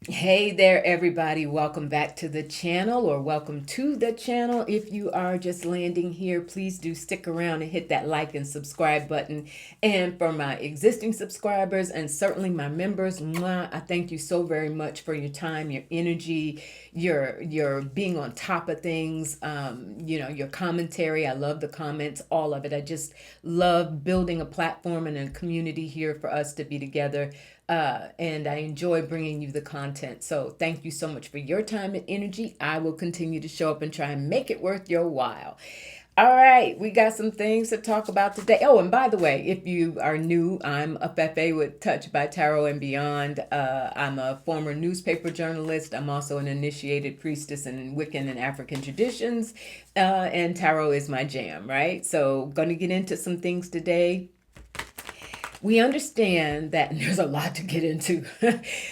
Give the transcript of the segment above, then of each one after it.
Hey there, everybody. Welcome back to the channel, or welcome to the channel. If you are just landing here, please do stick around and hit that like and subscribe button. And for my existing subscribers and certainly my members, mwah, I thank you so very much for your time, your energy, your being on top of things, your commentary. I love the comments, all of it. I just love building a platform and a community here for us to be together, and I enjoy bringing you the content. So thank you so much for your time and energy. I will continue to show up and try and make it worth your while. All right, we got some things to talk about today. Oh, and by the way, if you are new, I'm a Fefe with Touch by Tarot and Beyond. I'm a former newspaper journalist. I'm also an initiated priestess in Wiccan and African traditions, and tarot is my jam, right? So, going to get into some things today. We understand that, and there's a lot to get into.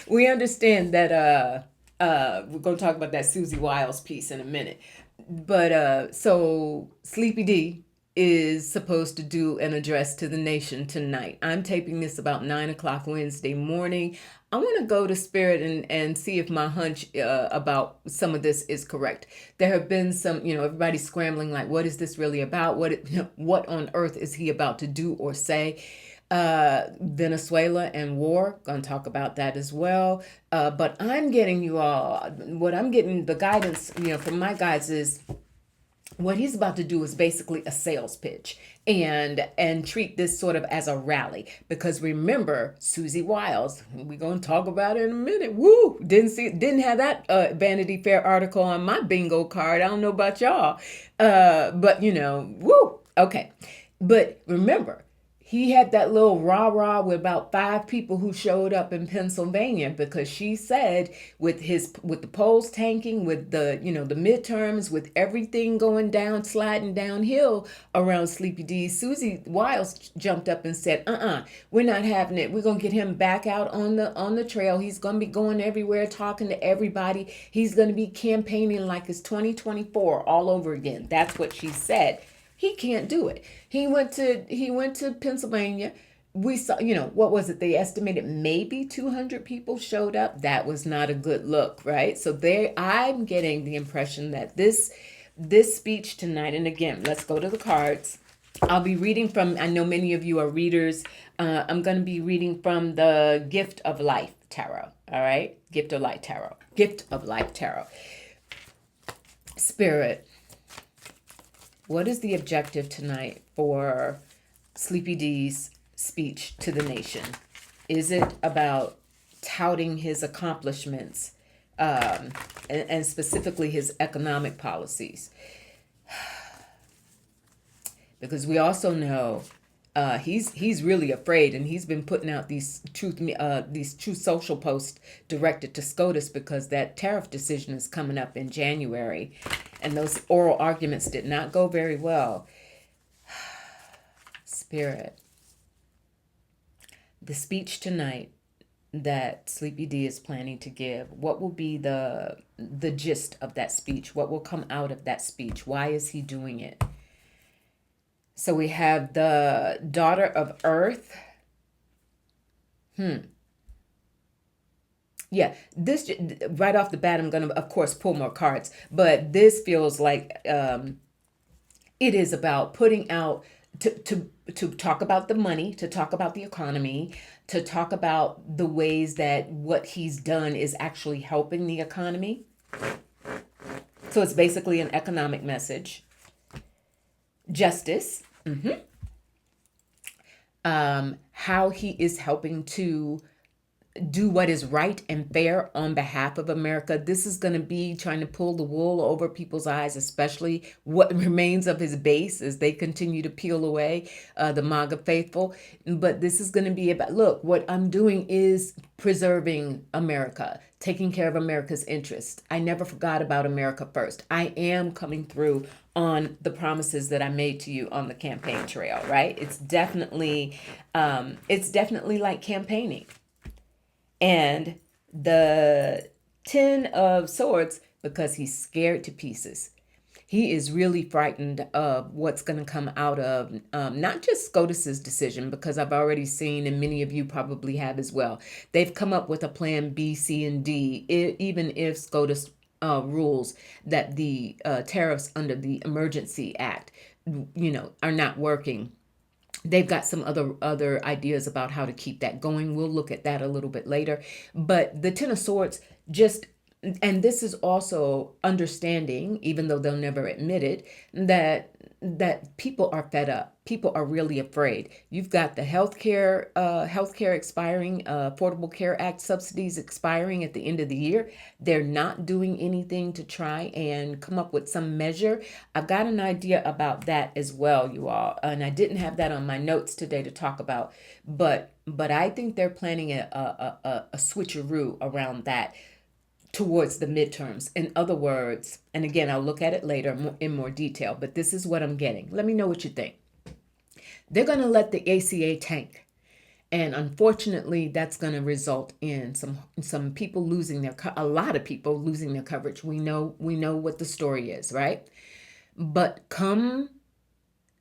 We understand that we're going to talk about that Susie Wiles piece in a minute. But so Sleepy D is supposed to do an address to the nation tonight. I'm taping this about 9 o'clock Wednesday morning. I want to go to Spirit and see if my hunch about some of this is correct. There have been some, everybody's scrambling like, what is this really about? What on earth is he about to do or say? Venezuela and war, gonna talk about that as well. But I'm getting you all, what I'm getting the guidance, from my guides is what he's about to do is basically a sales pitch and treat this sort of as a rally, because remember Susie Wiles, we're going to talk about it in a minute. Woo, didn't have that Vanity Fair article on my bingo card. I don't know about y'all, but woo, okay. But remember, he had that little rah-rah with about 5 people who showed up in Pennsylvania, because she said with the polls tanking, with the midterms, with everything going down, sliding downhill around Sleepy D, Susie Wiles jumped up and said, we're not having it. We're gonna get him back out on the trail. He's gonna be going everywhere, talking to everybody. He's gonna be campaigning like it's 2024 all over again. That's what she said. He can't do it. He went to Pennsylvania. We saw, what was it? They estimated maybe 200 people showed up. That was not a good look, right? So I'm getting the impression that this speech tonight, and again, let's go to the cards. I'll be reading from, I know many of you are readers. I'm going to be reading from the Gift of Life Tarot. All right? Gift of Life Tarot. Gift of Life Tarot. Spirit, what is the objective tonight for Sleepy D's speech to the nation? Is it about touting his accomplishments, and specifically his economic policies? Because we also know he's really afraid, and he's been putting out these truth social posts directed to SCOTUS, because that tariff decision is coming up in January, and those oral arguments did not go very well. Spirit, the speech tonight that Sleepy D is planning to give, what will be the gist of that speech? What will come out of that speech? Why is he doing it? So we have the Daughter of Earth. Yeah, this right off the bat, I'm going to, of course, pull more cards, but this feels like it is about putting out to talk about the money, to talk about the economy, to talk about the ways that what he's done is actually helping the economy. So it's basically an economic message. Justice. How he is helping to do what is right and fair on behalf of America. This is going to be trying to pull the wool over people's eyes, especially what remains of his base as they continue to peel away, the MAGA faithful. But this is going to be about, look, what I'm doing is preserving America, taking care of America's interests. I never forgot about America first. I am coming through on the promises that I made to you on the campaign trail, right? It's definitely like campaigning. And the 10 of Swords, because he's scared to pieces. He is really frightened of what's going to come out of not just SCOTUS's decision, because I've already seen, and many of you probably have as well, they've come up with a plan B, C, and D, even if SCOTUS rules that the tariffs under the Emergency Act, are not working. They've got some other ideas about how to keep that going. We'll look at that a little bit later. But the Ten of Swords just, and this is also understanding, even though they'll never admit it, that people are fed up. People are really afraid. You've got the healthcare expiring, Affordable Care Act subsidies expiring at the end of the year. They're not doing anything to try and come up with some measure. I've got an idea about that as well, you all, and I didn't have that on my notes today to talk about, but I think they're planning a switcheroo around that towards the midterms. In other words, and again, I'll look at it later in more detail, but this is what I'm getting. Let me know what you think. They're going to let the ACA tank. And unfortunately, that's going to result in some people losing a lot of people losing their coverage. We know what the story is, right? But come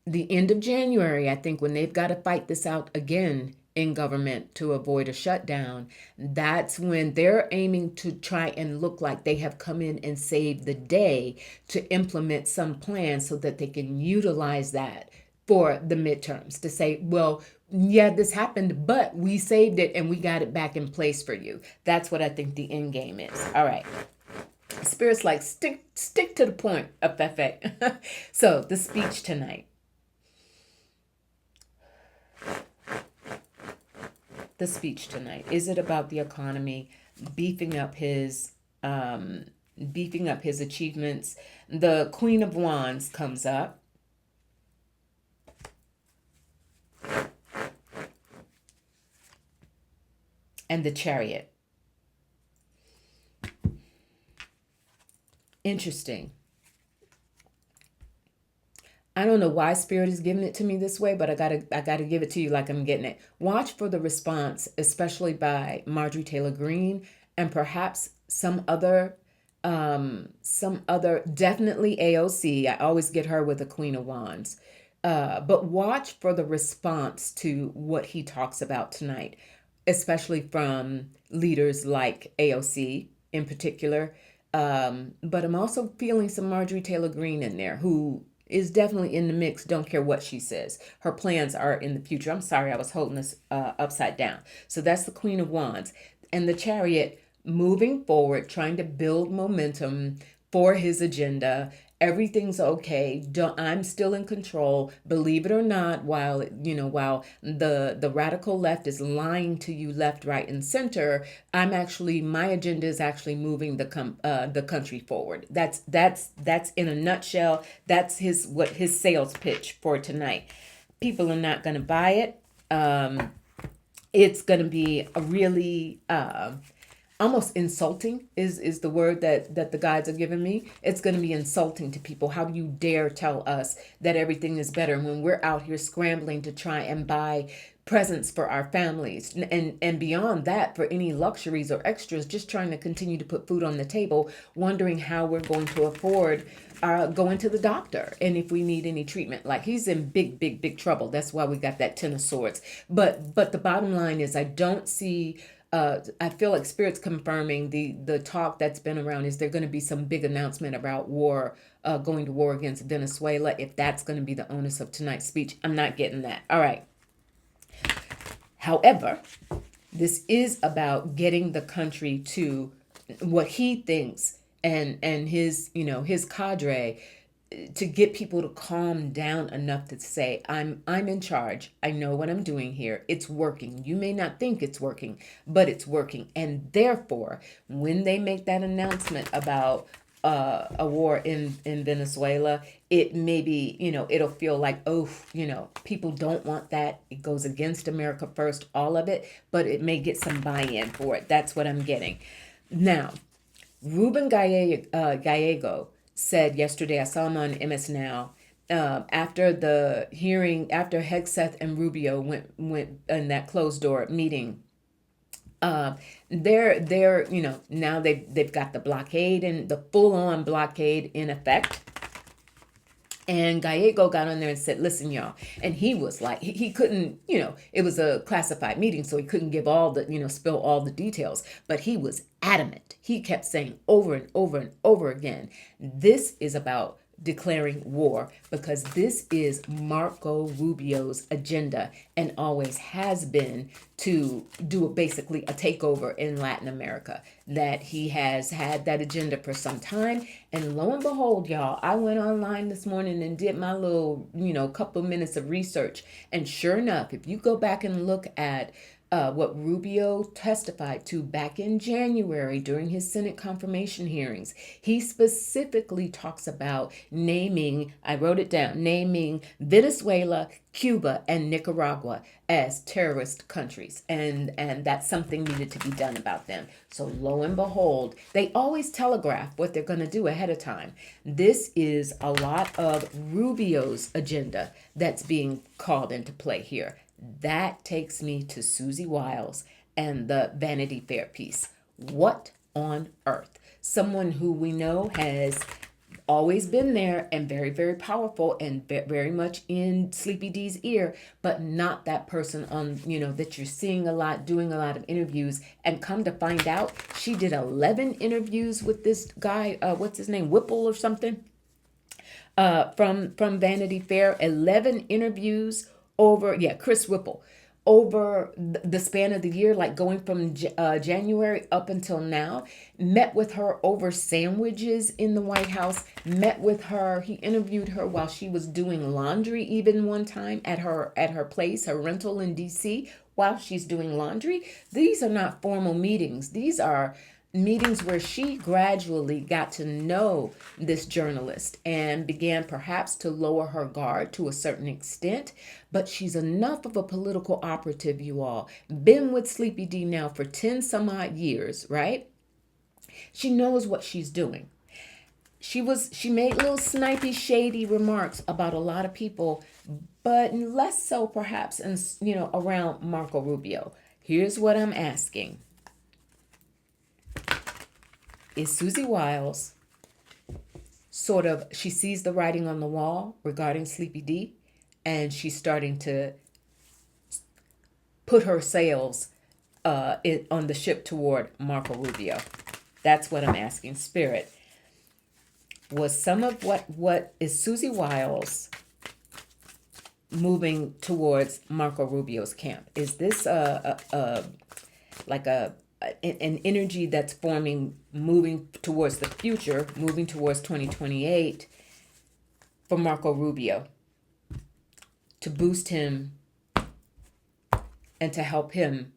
the end of January, I think, when they've got to fight this out again in government to avoid a shutdown, that's when they're aiming to try and look like they have come in and saved the day to implement some plan so that they can utilize that for the midterms to say, well, yeah, this happened, but we saved it and we got it back in place for you. That's what I think the end game is. All right. Spirit's like, stick to the point, Afefe. So the speech tonight. The speech tonight. Is it about the economy, beefing up his achievements? The Queen of Wands comes up. And the Chariot. Interesting. I don't know why Spirit is giving it to me this way, but I gotta give it to you like I'm getting it. Watch for the response, especially by Marjorie Taylor Greene and perhaps some other, definitely AOC. I always get her with the Queen of Wands. But watch for the response to what he talks about tonight, especially from leaders like AOC in particular. But I'm also feeling some Marjorie Taylor Greene in there, who is definitely in the mix. Don't care what she says. Her plans are in the future. I'm sorry, I was holding this upside down. So that's the Queen of Wands. And the Chariot moving forward, trying to build momentum for his agenda. Everything's okay. I'm still in control. Believe it or not, while the radical left is lying to you left, right, and center, my agenda is actually moving the country forward. That's in a nutshell. That's his sales pitch for tonight. People are not going to buy it. It's going to be a really almost insulting is the word that the guides are giving me. It's going to be insulting to people. How do you dare tell us that everything is better when we're out here scrambling to try and buy presents for our families, and beyond that, for any luxuries or extras, just trying to continue to put food on the table, wondering how we're going to afford going to the doctor and if we need any treatment. Like, he's in big trouble. That's why we got that Ten of Swords. But the bottom line is, I don't see I feel like Spirit's confirming the talk that's been around. Is there going to be some big announcement about war, going to war against Venezuela? If that's going to be the onus of tonight's speech, I'm not getting that. All right. However, this is about getting the country to what he thinks and his cadre, to get people to calm down enough to say, I'm in charge. I know what I'm doing here. It's working. You may not think it's working, but it's working. And therefore, when they make that announcement about a war in Venezuela, it may be, it'll feel like, people don't want that. It goes against America first, all of it, but it may get some buy-in for it. That's what I'm getting. Now, Ruben Gallego said yesterday, I saw him on MS Now, after the hearing, after Hegseth and Rubio went in that closed door meeting, now they've got the blockade and the full on blockade in effect. And Gallego got on there and said, listen, y'all. And he was like, he couldn't, it was a classified meeting, so he couldn't give all the, spill all the details. But he was adamant. He kept saying over and over and over again, this is about declaring war, because this is Marco Rubio's agenda and always has been to do basically a takeover in Latin America. That he has had that agenda for some time. And lo and behold, y'all, I went online this morning and did my little, couple of minutes of research. And sure enough, if you go back and look at what Rubio testified to back in January during his Senate confirmation hearings, he specifically talks about naming, I wrote it down, naming Venezuela, Cuba, and Nicaragua as terrorist countries. And that something needed to be done about them. So lo and behold, they always telegraph what they're going to do ahead of time. This is a lot of Rubio's agenda that's being called into play here. That takes me to Susie Wiles and the Vanity Fair piece. What on earth? Someone who we know has always been there and very, very powerful and very much in Sleepy D's ear, but not that person on, that you're seeing a lot, doing a lot of interviews. And come to find out, she did 11 interviews with this guy, what's his name, Whipple or something, from Vanity Fair. 11 interviews over, Chris Whipple, over the span of the year, like going from January up until now. Met with her over sandwiches in the White House, met with her, he interviewed her while she was doing laundry even one time at her place, her rental in DC, while she's doing laundry. These are not formal meetings. These are meetings where she gradually got to know this journalist and began perhaps to lower her guard to a certain extent. But she's enough of a political operative, you all. Been with Sleepy D now for 10 some odd years, right? She knows what she's doing. She made little snipey, shady remarks about a lot of people, but less so perhaps around Marco Rubio. Here's what I'm asking. Is Susie Wiles she sees the writing on the wall regarding Sleepy D, and she's starting to put her sails on the ship toward Marco Rubio? That's what I'm asking. Spirit, was some of what is Susie Wiles moving towards Marco Rubio's camp? Is this an energy that's forming, moving towards the future, moving towards 2028 for Marco Rubio, to boost him and to help him?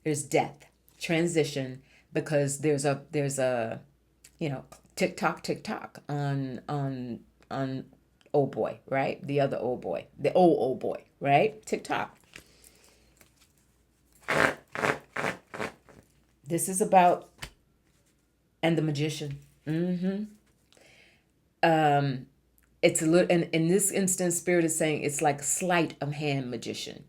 There's death, transition, because there's a tick tock on old boy, right? The other old boy, the old boy, right? Tick tock. This is about, and the magician. It's a little, and in this instance, Spirit is saying it's like sleight of hand magician,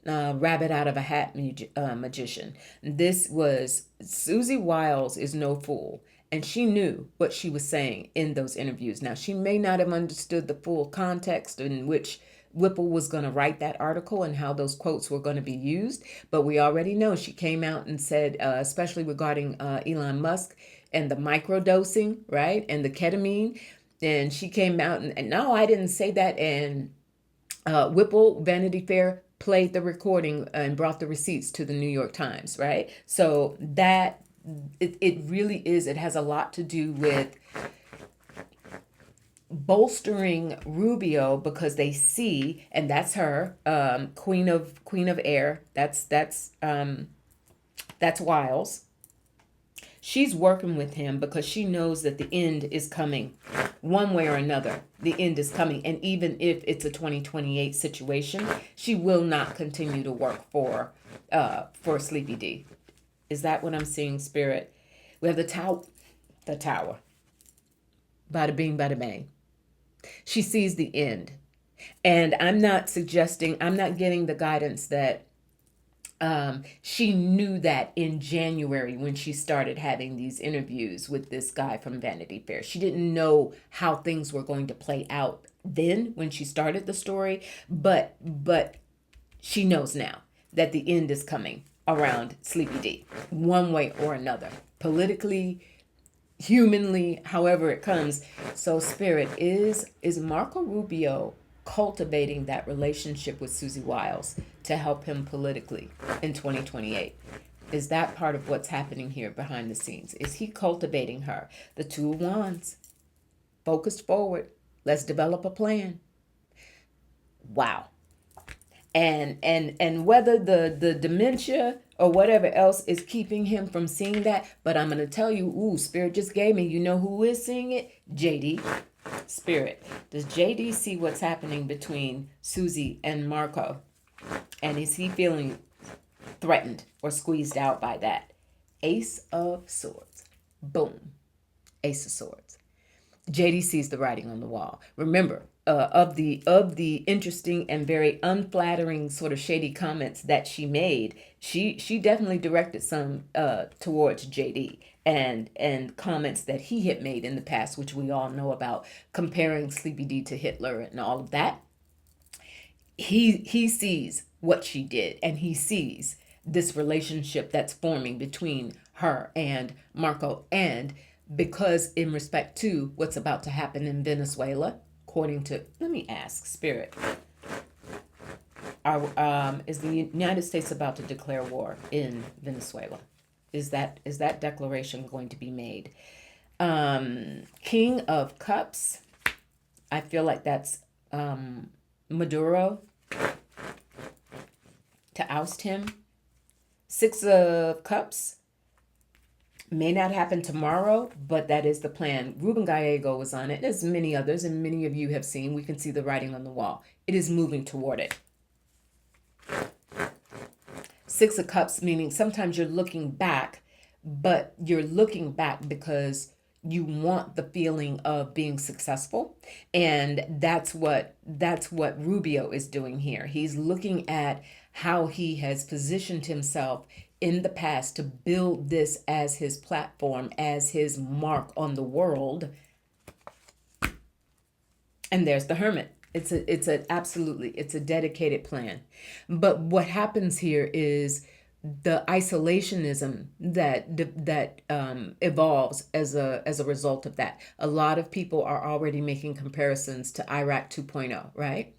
rabbit out of a hat magician. This was, Susie Wiles is no fool, and she knew what she was saying in those interviews. Now, she may not have understood the full context in which Whipple was going to write that article and how those quotes were going to be used, but we already know she came out and said, especially regarding Elon Musk and the microdosing, right, and the ketamine, and she came out and no, I didn't say that, and Whipple, Vanity Fair, played the recording and brought the receipts to the New York Times, right? So that it really is, it has a lot to do with bolstering Rubio, because they see, and that's her, Queen of Air. That's Wiles. She's working with him because she knows that the end is coming, one way or another. The end is coming, and even if it's a 2028 situation, she will not continue to work for Sleepy D. Is that what I'm seeing, Spirit? We have the tower. Bada bing, bada bang. She sees the end. And I'm not getting the guidance that She knew that in January when she started having these interviews with this guy from Vanity Fair. She didn't know how things were going to play out then when she started the story, but she knows now that the end is coming around Sleepy D, one way or another, politically, humanly, however it comes. So Spirit, is Marco Rubio cultivating that relationship with Susie Wiles to help him politically in 2028? Is that part of what's happening here behind the scenes? Is he cultivating her? The Two of Wands, focused forward. Let's develop a plan. Wow. And whether the dementia or whatever else is keeping him from seeing that, but I'm going to tell you, Spirit just gave me, you know who is seeing it? JD. Spirit, does JD see what's happening between Susie and Marco? And is he feeling threatened or squeezed out by that? Ace of Swords. Boom. Ace of Swords. JD sees the writing on the wall. Remember, of the interesting and very unflattering sort of shady comments that she made, she definitely directed some towards JD and comments that he had made in the past, which we all know about, comparing Sleepy D to Hitler and all of that. He sees what she did, and he sees this relationship that's forming between her and Marco, and because in respect to what's about to happen in Venezuela, according to, let me ask Spirit, is the United States about to declare war in Venezuela? Is that declaration going to be made? King of Cups, I feel like that's Maduro, to oust him. Six of Cups, may not happen tomorrow, but that is the plan. Ruben Gallego was on it. There's many others, and many of you have seen. We can see the writing on the wall. It is moving toward it. Six of Cups, meaning sometimes you're looking back, but you're looking back because you want the feeling of being successful. And that's what Rubio is doing here. He's looking at how he has positioned himself in the past to build this as his platform, as his mark on the world. And there's the Hermit. It's a dedicated plan. But what happens here is the isolationism that evolves as a result of that. A lot of people are already making comparisons to Iraq 2.0, right?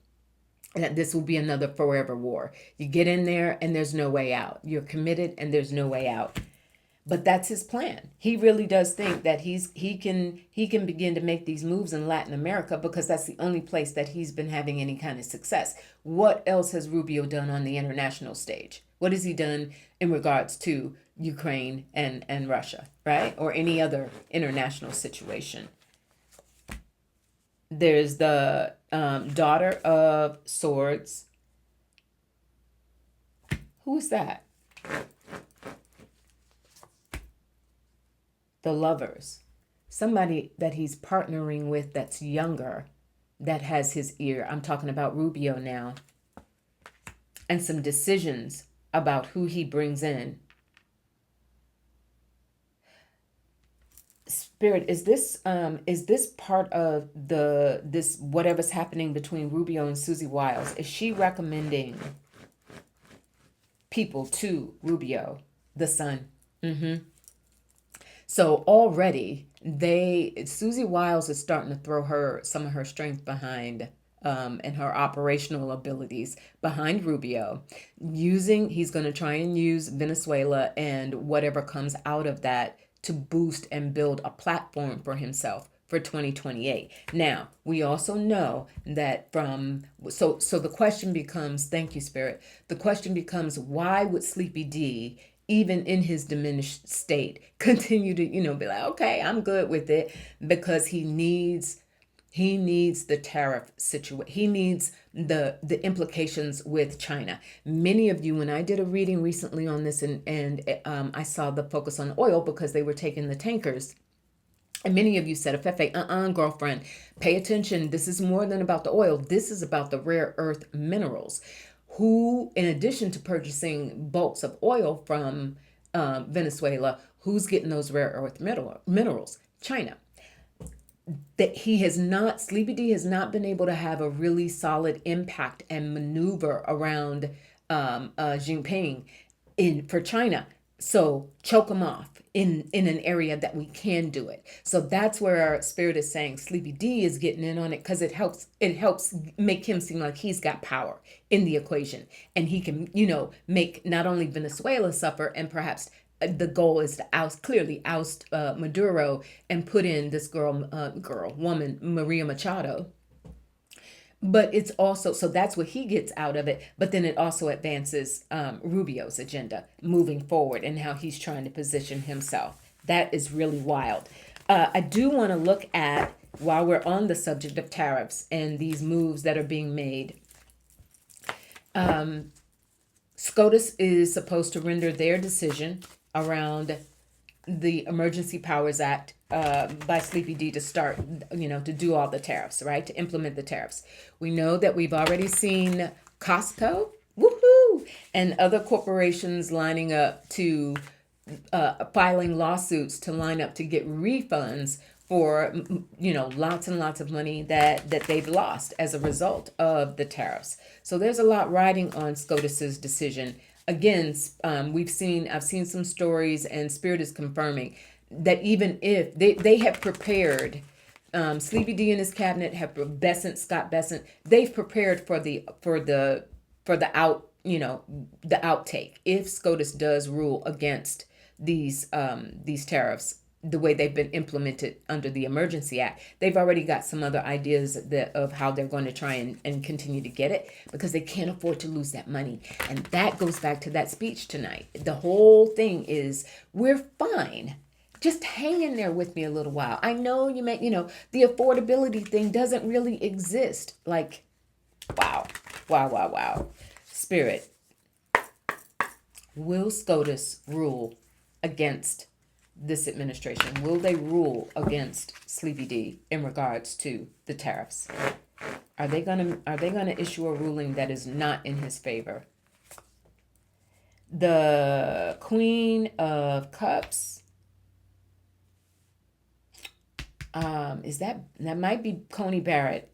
That this will be another forever war. You get in there and there's no way out. You're committed and there's no way out. But that's his plan. He really does think that he can begin to make these moves in Latin America because that's the only place that he's been having any kind of success. What else has Rubio done on the international stage? What has he done in regards to Ukraine and Russia, right? Or any other international situation? There's the daughter of swords. Who is that? The lovers. Somebody that he's partnering with that's younger, that has his ear. I'm talking about Rubio now. And some decisions about who he brings in. Spirit, is this part of this whatever's happening between Rubio and Susie Wiles? Is she recommending people to Rubio, the son? So already Susie Wiles is starting to throw some of her strength behind and her operational abilities behind Rubio. He's going to try and use Venezuela and whatever comes out of that to boost and build a platform for himself for 2028. Now, we also know that so the question becomes, thank you, Spirit. The question becomes, why would Sleepy D, even in his diminished state, continue to, be like, okay, I'm good with it, because he needs the tariff situation. He needs the implications with China. Many of you, when I did a reading recently on this, and I saw the focus on oil because they were taking the tankers. And many of you said, Fefe, girlfriend, pay attention. This is more than about the oil. This is about the rare earth minerals. who, in addition to purchasing bulks of oil from Venezuela, who's getting those rare earth minerals? China. That Sleepy D has not been able to have a really solid impact and maneuver around Jinping for China. So choke him off in an area that we can do it. So that's where our spirit is saying Sleepy D is getting in on it, because it helps make him seem like he's got power in the equation, and he can, make not only Venezuela suffer, and perhaps the goal is to oust Maduro and put in this woman, Maria Machado. But it's also, so that's what he gets out of it. But then it also advances Rubio's agenda moving forward and how he's trying to position himself. That is really wild. I do want to look at, while we're on the subject of tariffs and these moves that are being made, SCOTUS is supposed to render their decision around the Emergency Powers Act by Sleepy D to start, to do all the tariffs, right? To implement the tariffs. We know that we've already seen Costco, woohoo, and other corporations lining up to filing lawsuits to line up to get refunds for, lots and lots of money that they've lost as a result of the tariffs. So there's a lot riding on SCOTUS's decision. Again, I've seen some stories, and Spirit is confirming that even if they have prepared, Sleepy D and his cabinet have, Scott Bessent, they've prepared for the outtake if SCOTUS does rule against these tariffs the way they've been implemented under the Emergency Act. They've already got some other ideas of how they're going to try and continue to get it, because they can't afford to lose that money. And that goes back to that speech tonight. The whole thing is, we're fine. Just hang in there with me a little while. I know the affordability thing doesn't really exist. Like, wow. Spirit, will SCOTUS rule against this administration? Will they rule against Sleepy D in regards to the tariffs? Are they gonna issue a ruling that is not in his favor? The Queen of Cups, that might be Coney Barrett.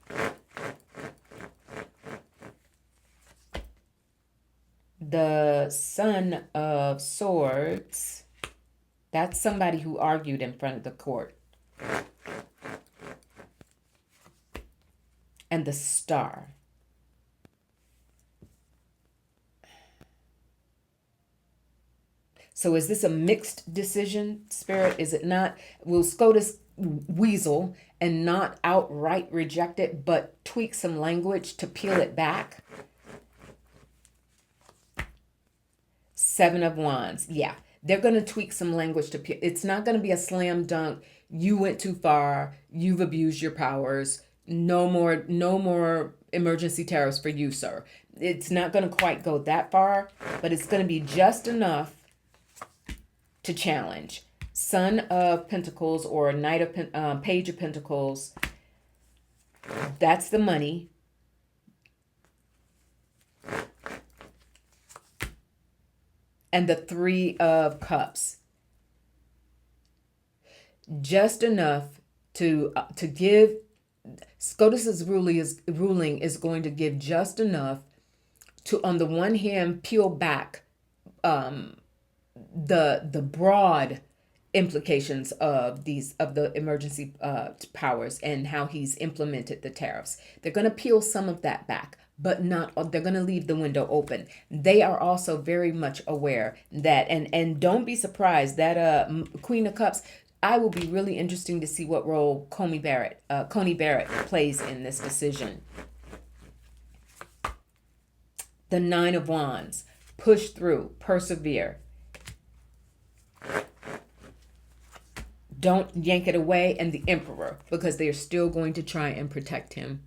The Son of Swords, that's somebody who argued in front of the court. And the Star. So is this a mixed decision, Spirit? Is it not? Will SCOTUS weasel and not outright reject it, but tweak some language to peel it back? Seven of Wands. Yeah. They're going to tweak some language to peel. It's not going to be a slam dunk. You went too far. You've abused your powers. No more emergency tariffs for you, sir. It's not going to quite go that far, but it's going to be just enough to challenge. Son of Pentacles or Page of Pentacles. That's the money. And the Three of Cups. Just enough to give. SCOTUS's ruling is going to give just enough to, on the one hand, peel back the broad implications of the emergency powers and how he's implemented the tariffs. They're going to peel some of that back, but not. They're going to leave the window open. They are also very much aware that, and don't be surprised that Queen of Cups. I will be really interesting to see what role Coney Barrett plays in this decision. The Nine of Wands. Push through. Persevere. Don't yank it away. And the Emperor, because they're still going to try and protect him.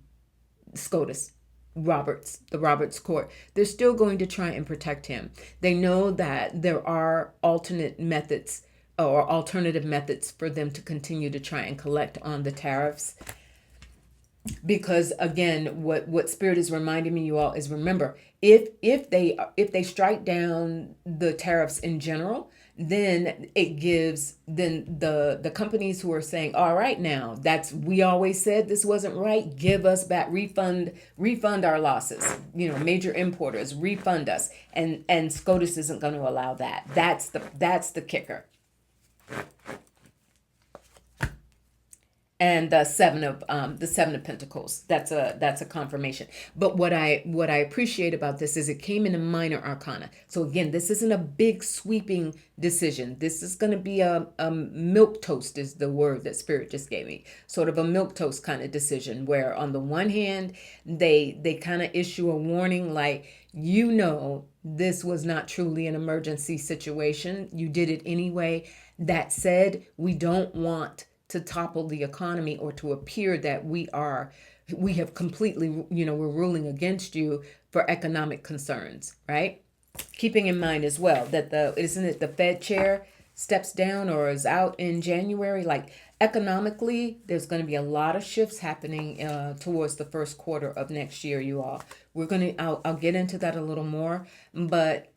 SCOTUS. The Roberts Court. They're still going to try and protect him. They know that there are alternative methods for them to continue to try and collect on the tariffs. Because again, what Spirit is reminding me, you all, is remember, if they strike down the tariffs in general, then it gives then the companies who are saying, all right, now that's, we always said this wasn't right, give us back, refund our losses, major importers refund us, and SCOTUS isn't going to allow that. That's the kicker. And the seven of Pentacles. That's a confirmation. But what I appreciate about this is it came in a minor arcana. So again, this isn't a big sweeping decision. This is going to be a milk toast, is the word that Spirit just gave me. Sort of a milk toast kind of decision, where on the one hand they kind of issue a warning, like, this was not truly an emergency situation. You did it anyway. That said, we don't want to topple the economy or to appear that we have completely, we're ruling against you for economic concerns, right? Keeping in mind as well that isn't it the Fed chair steps down or is out in January? Like, economically, there's going to be a lot of shifts happening towards the first quarter of next year, you all. I'll get into that a little more, but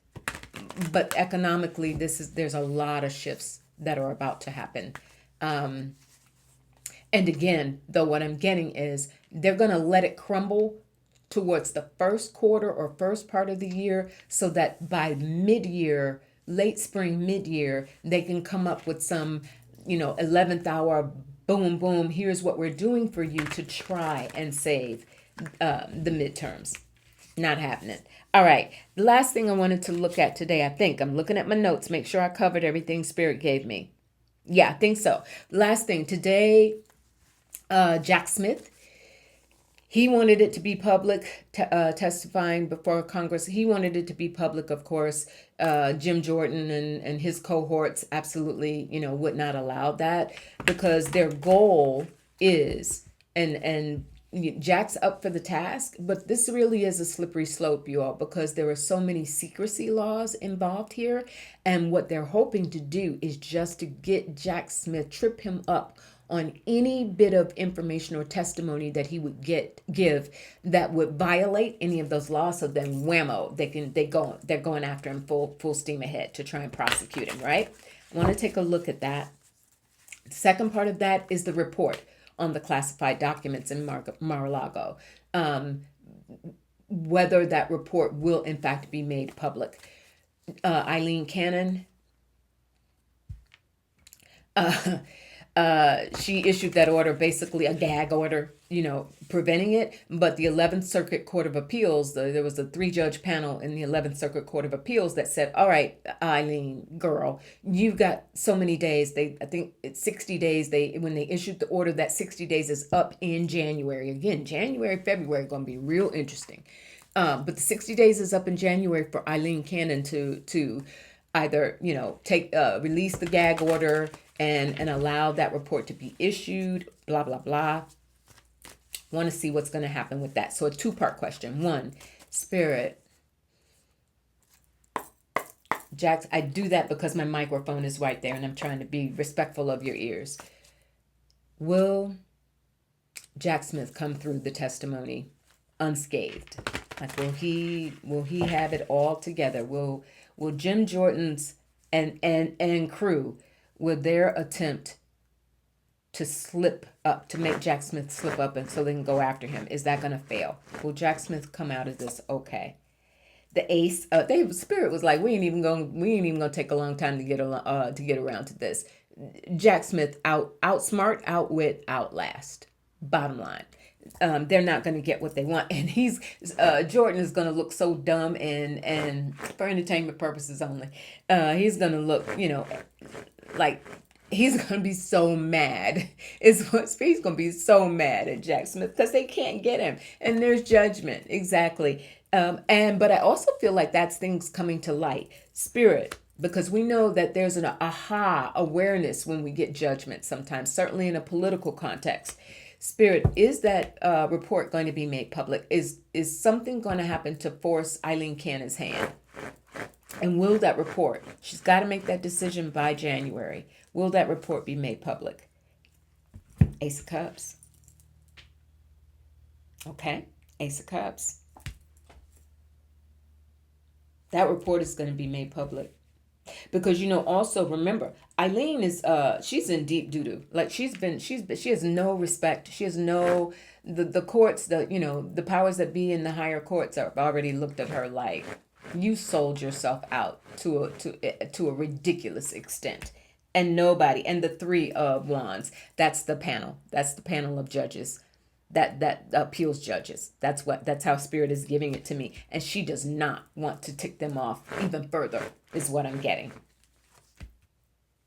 economically, there's a lot of shifts that are about to happen. And again, though, what I'm getting is they're going to let it crumble towards the first quarter or first part of the year, so that by mid-year, late spring, mid-year, they can come up with some, 11th hour, boom, boom, here's what we're doing for you to try and save the midterms. Not happening. All right. The last thing I wanted to look at today, I think I'm looking at my notes, make sure I covered everything Spirit gave me. Yeah, I think so. Last thing today, Jack Smith, he wanted it to be public, testifying before Congress. He wanted it to be public, of course. Jim Jordan and his cohorts absolutely, would not allow that, because their goal is, and Jack's up for the task, but this really is a slippery slope, you all, because there are so many secrecy laws involved here. And what they're hoping to do is just to get Jack Smith, trip him up on any bit of information or testimony that he would give that would violate any of those laws. So then whammo, they're going after him full steam ahead to try and prosecute him, right? I want to take a look at that. The second part of that is the report on the classified documents in Mar-a-Lago. Whether that report will in fact be made public. Eileen Cannon, she issued that order, basically a gag order, preventing it. But the 11th Circuit Court of Appeals, there was a 3-judge panel in the 11th Circuit Court of Appeals that said, all right, Eileen, girl, you've got so many days. I think it's 60 days. When they issued the order, that 60 days is up in January. Again, January, February, going to be real interesting. But the 60 days is up in January for Eileen Cannon to either, release the gag order and allow that report to be issued, blah, blah, blah. Want to see what's going to happen with that. So a 2-part question. 1, Spirit. Jax, I do that because my microphone is right there and I'm trying to be respectful of your ears. Will Jack Smith come through the testimony unscathed? Like, will he have it all together? Will Jim Jordan's and crew, will their attempt to slip up, to make Jack Smith slip up and so they can go after him, is that going to fail? Will Jack Smith come out of this okay? The ace, Spirit was like, we ain't even gonna take a long time to get around to this. Jack Smith outsmart, outwit, outlast. Bottom line. They're not going to get what they want, and Jordan is going to look so dumb and for entertainment purposes only. He's going to look, like he's going to be so mad. He's going to be so mad at Jack Smith because they can't get him, and there's judgment, exactly. But I also feel like that's things coming to light, Spirit, because we know that there's an aha awareness when we get judgment sometimes, certainly in a political context. Spirit, is that report going to be made public? Is something going to happen to force Eileen Cannon's hand? And will that report, she's got to make that decision by January, will that report be made public? Ace of Cups. Okay. Ace of Cups. That report is going to be made public. Because also remember, Eileen is she's in deep doo doo. Like she has no respect. She has no the courts, the powers that be in the higher courts have already looked at her like you sold yourself out to a ridiculous extent. And nobody, and the three of wands, that's the panel. That's the panel of judges that appeals judges. That's how spirit is giving it to me, and she does not want to tick them off even further is what I'm getting.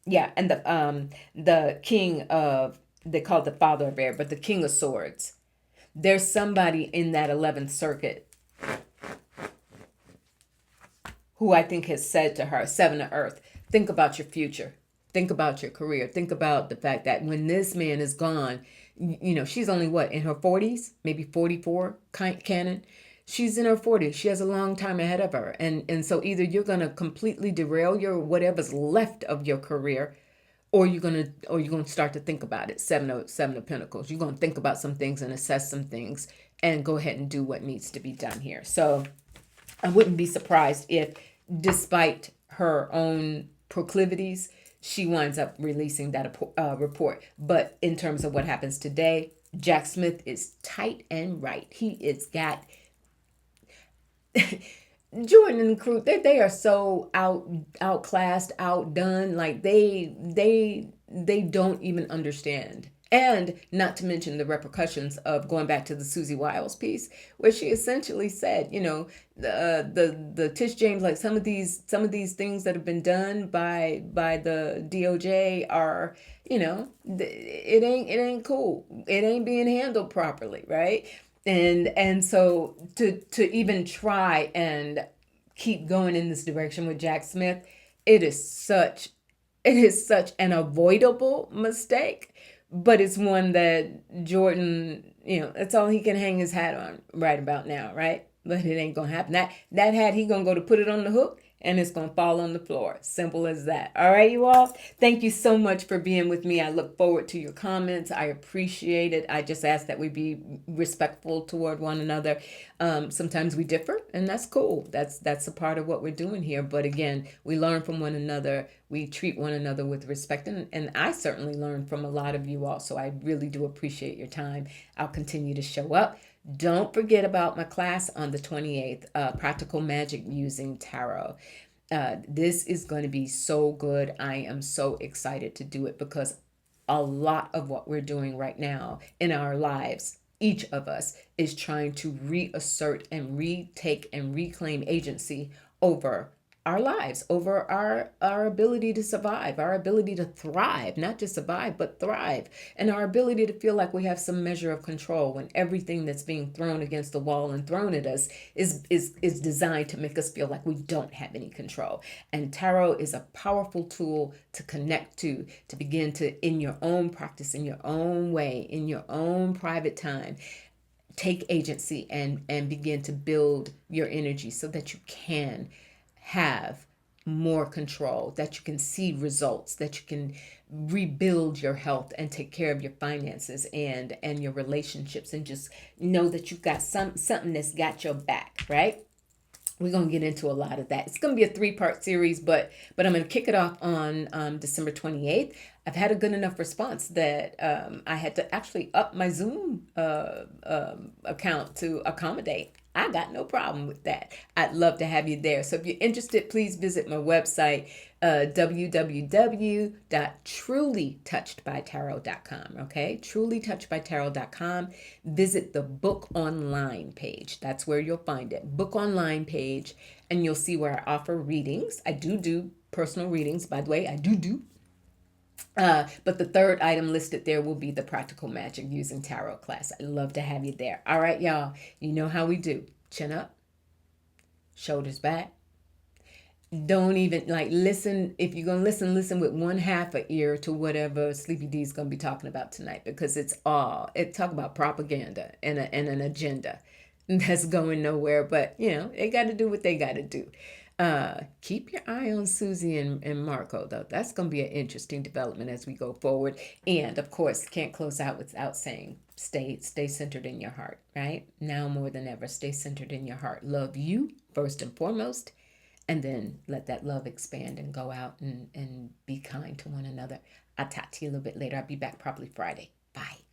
Yeah, and the king of, they call it the father of air, but the king of swords, there's somebody in that 11th circuit who I think has said to her, seven of earth, think about your future, think about your career, think about the fact that when this man is gone, she's only what, in her 40s, maybe 44, canon. She's in her 40s. She has a long time ahead of her. And so either you're going to completely derail your whatever's left of your career, or you're gonna start to think about it. Seven of Pentacles. You're gonna think about some things and assess some things and go ahead and do what needs to be done here. So I wouldn't be surprised if, despite her own proclivities, she winds up releasing that report. But in terms of what happens today, Jack Smith is tight and right. He is got Jordan and the crew. They are so outclassed, outdone. Like they don't even understand. And not to mention the repercussions of going back to the Susie Wiles piece, where she essentially said, the Tish James, like some of these things that have been done by the DOJ are, it ain't cool. It ain't being handled properly, right? And so to even try and keep going in this direction with Jack Smith, it is such an avoidable mistake, but it's one that Jordan, that's all he can hang his hat on right about now, right? But it ain't gonna happen. That hat, he gonna go to put it on the hook, and it's going to fall on the floor. Simple as that. All right, you all. Thank you so much for being with me. I look forward to your comments. I appreciate it. I just ask that we be respectful toward one another. Sometimes we differ, and that's cool. That's a part of what we're doing here. But again, we learn from one another. We treat one another with respect. And I certainly learn from a lot of you all. So I really do appreciate your time. I'll continue to show up. Don't forget about my class on the 28th, Practical Magic Using Tarot. This is going to be so good. I am so excited to do it because a lot of what we're doing right now in our lives, each of us is trying to reassert and retake and reclaim agency over our lives, over our ability to survive, our ability to thrive, not just survive, but thrive, and our ability to feel like we have some measure of control when everything that's being thrown against the wall and thrown at us is designed to make us feel like we don't have any control. And tarot is a powerful tool to connect to begin to, in your own practice, in your own way, in your own private time, take agency and begin to build your energy so that you can have more control, that you can see results, that you can rebuild your health and take care of your finances and your relationships, and just know that you've got something that's got your back, right? We're going to get into a lot of that. It's going to be a 3-part series, but I'm going to kick it off on December 28th. I've had a good enough response that I had to actually up my Zoom account to accommodate. I got no problem with that. I'd love to have you there. So if you're interested, please visit my website, www.trulytouchedbytarot.com. Okay, trulytouchedbytarot.com. Visit the book online page. That's where you'll find it. Book online page, and you'll see where I offer readings. I do personal readings, by the way. I do. But the third item listed there will be the Practical Magic Using Tarot class. I'd love to have you there. All right, y'all. You know how we do. Chin up, shoulders back. Don't even listen. If you're going to listen with one half an ear to whatever Sleepy D is going to be talking about tonight, because it talk about propaganda and an agenda. that's going nowhere. But, they got to do what they got to do. Keep your eye on Susie and Marco, though. That's going to be an interesting development as we go forward. And, of course, can't close out without saying stay centered in your heart, right? Now more than ever, stay centered in your heart. Love you first and foremost, and then let that love expand and go out and be kind to one another. I'll talk to you a little bit later. I'll be back probably Friday. Bye.